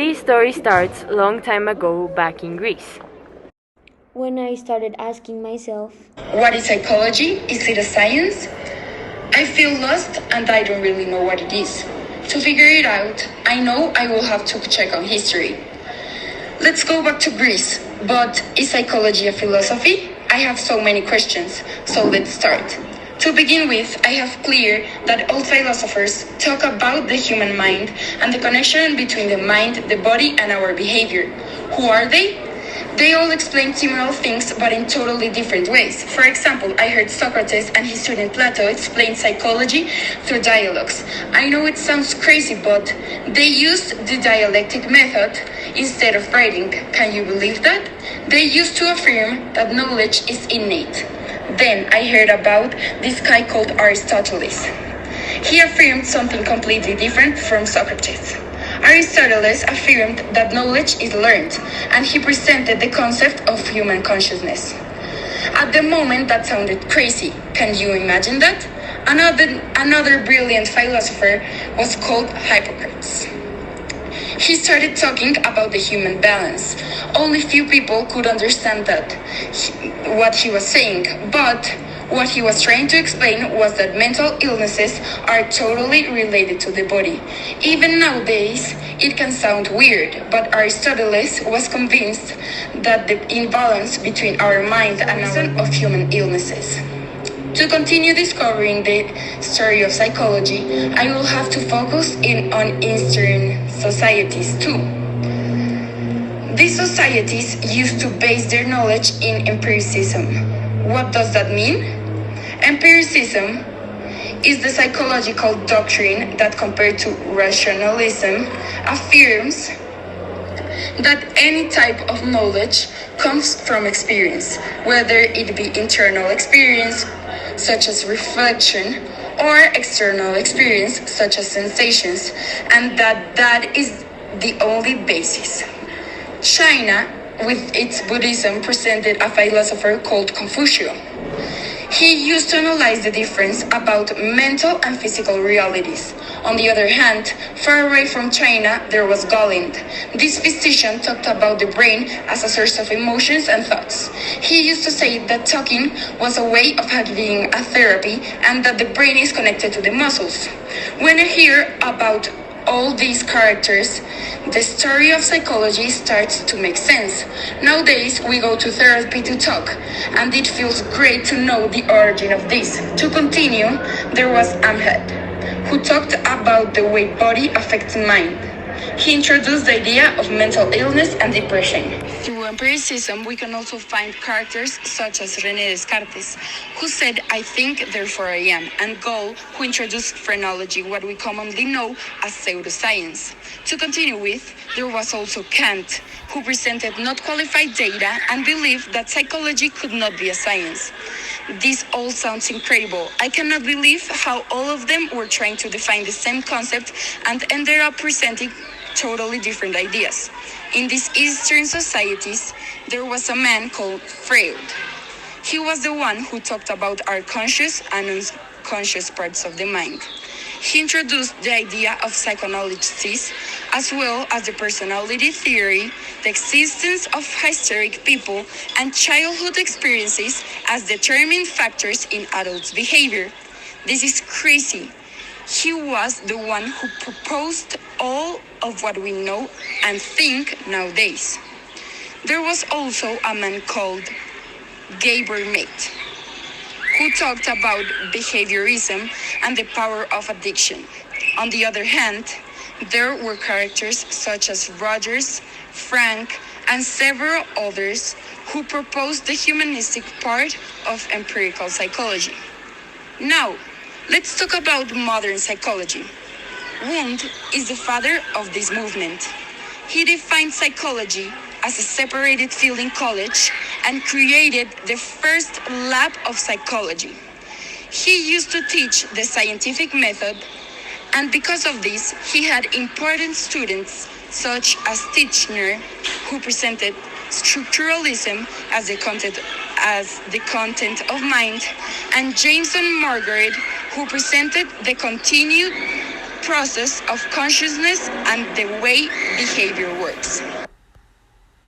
This story starts a long time ago back in Greece. When I started asking myself, what is psychology? Is it a science? I feel lost and I don't really know what it is. To figure it out, I know I will have to check on history. Let's go back to Greece. But is psychology a philosophy? I have so many questions, so let's start. To begin with, I have clear that all philosophers talk about the human mind and the connection between the mind, the body, and our behavior. Who are they? They all explain similar things, but in totally different ways. For example, I heard Socrates and his student Plato explain psychology through dialogues. I know it sounds crazy, but they used the dialectic method instead of writing. Can you believe that? They used to affirm that knowledge is innate. Then I heard about this guy called Aristotle. He affirmed something completely different from Socrates. Aristotle affirmed that knowledge is learned, and he presented the concept of human consciousness. At the moment, that sounded crazy. Can you imagine that? Another brilliant philosopher was called Hippocrates. He started talking about the human balance. Only few people could understand what he was saying, but what he was trying to explain was that mental illnesses are totally related to the body. Even nowadays, it can sound weird, but Aristotle was convinced that the imbalance between our mind and our of human illnesses. To continue discovering the story of psychology, I will have to focus on Eastern societies too. These societies used to base their knowledge in empiricism. What does that mean? Empiricism is the psychological doctrine that, compared to rationalism, affirms that any type of knowledge comes from experience, whether it be internal experience, such as reflection, or external experience, such as sensations, and that is the only basis. China, with its Buddhism, presented a philosopher called Confucius. He used to analyze the difference about mental and physical realities. On the other hand, far away from China, there was Galen. This physician talked about the brain as a source of emotions and thoughts. He used to say that talking was a way of having a therapy and that the brain is connected to the muscles. When I hear about all these characters, the story of psychology starts to make sense. Nowadays, we go to therapy to talk, and it feels great to know the origin of this. To continue, there was Ahmed, who talked about the way body affects mind. He introduced the idea of mental illness and depression. Through empiricism, we can also find characters such as René Descartes, who said, "I think, therefore I am," and Gall, who introduced phrenology, what we commonly know as pseudoscience. To continue with, there was also Kant, who presented not qualified data and believed that psychology could not be a science. This all sounds incredible. I cannot believe how all of them were trying to define the same concept and ended up presenting totally different ideas. In these Eastern societies, there was a man called Freud. He was the one who talked about our conscious and unconscious parts of the mind. He introduced the idea of psychoanalysis, as well as the personality theory, the existence of hysteric people, and childhood experiences as determining factors in adults' behavior. This is crazy. He was the one who proposed all of what we know and think nowadays. There was also a man called Gabor Mate, who talked about behaviorism and the power of addiction. On the other hand, there were characters such as Rogers, Frank, and several others who proposed the humanistic part of empirical psychology. Now, let's talk about modern psychology. Wundt is the father of this movement. He defined psychology as a separated field in college and created the first lab of psychology. He used to teach the scientific method, and because of this, he had important students such as Titchener, who presented structuralism as the content of mind, and Jameson Margaret, who presented the continued process of consciousness and the way behavior works.